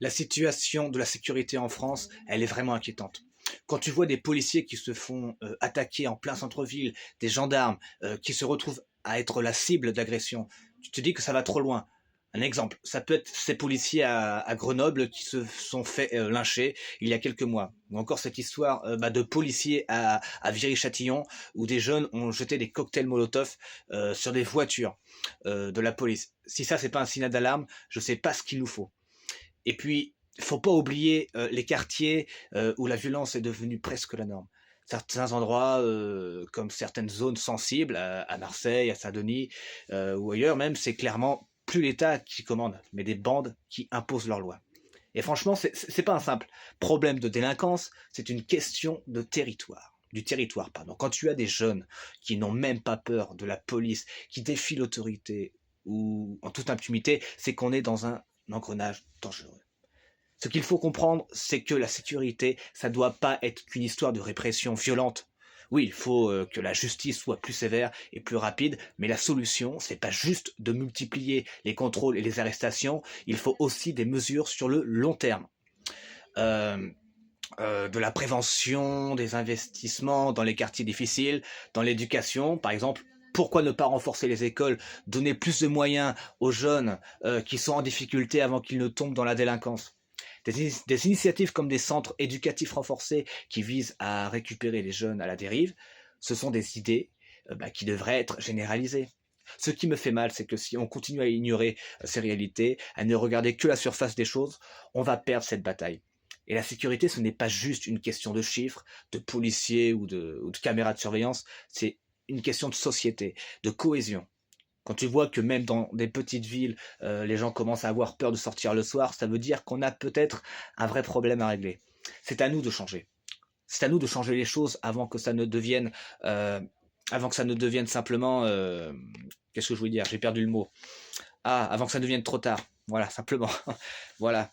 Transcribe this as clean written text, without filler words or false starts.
La situation de la sécurité en France, elle est vraiment inquiétante. Quand tu vois des policiers qui se font attaquer en plein centre-ville, des gendarmes qui se retrouvent à être la cible d'agression, tu te dis que ça va trop loin. Un exemple, ça peut être ces policiers à Grenoble qui se sont fait lyncher il y a quelques mois. Ou encore cette histoire de policiers à Viry-Châtillon où des jeunes ont jeté des cocktails Molotov sur des voitures de la police. Si ça, c'est pas un signal d'alarme, je sais pas ce qu'il nous faut. Et puis, il faut pas oublier les quartiers où la violence est devenue presque la norme. Certains endroits, comme certaines zones sensibles, à Marseille, à Saint-Denis ou ailleurs même, c'est clairement plus l'État qui commande, mais des bandes qui imposent leurs lois. Et franchement, c'est pas un simple problème de délinquance, c'est une question de territoire. Du territoire, pardon. Quand tu as des jeunes qui n'ont même pas peur de la police, qui défient l'autorité ou en toute impunité, c'est qu'on est dans un engrenage dangereux. Ce qu'il faut comprendre, c'est que la sécurité, ça ne doit pas être qu'une histoire de répression violente. Oui, il faut que la justice soit plus sévère et plus rapide, mais la solution, c'est pas juste de multiplier les contrôles et les arrestations, il faut aussi des mesures sur le long terme. Euh, de la prévention, des investissements dans les quartiers difficiles, dans l'éducation, par exemple. Pourquoi ne pas renforcer les écoles, donner plus de moyens aux jeunes qui sont en difficulté avant qu'ils ne tombent dans la délinquance. Des initiatives comme des centres éducatifs renforcés qui visent à récupérer les jeunes à la dérive, ce sont des idées qui devraient être généralisées. Ce qui me fait mal, c'est que si on continue à ignorer ces réalités, à ne regarder que la surface des choses, on va perdre cette bataille. Et la sécurité, ce n'est pas juste une question de chiffres, de policiers ou de caméras de surveillance, c'est une question de société, de cohésion. Quand tu vois que même dans des petites villes, les gens commencent à avoir peur de sortir le soir, ça veut dire qu'on a peut-être un vrai problème à régler. C'est à nous de changer. C'est à nous de changer les choses euh, avant que ça ne devienne simplement, qu'est-ce que je voulais dire? J'ai perdu le mot. Ah, avant que ça ne devienne trop tard. Voilà, simplement. Voilà.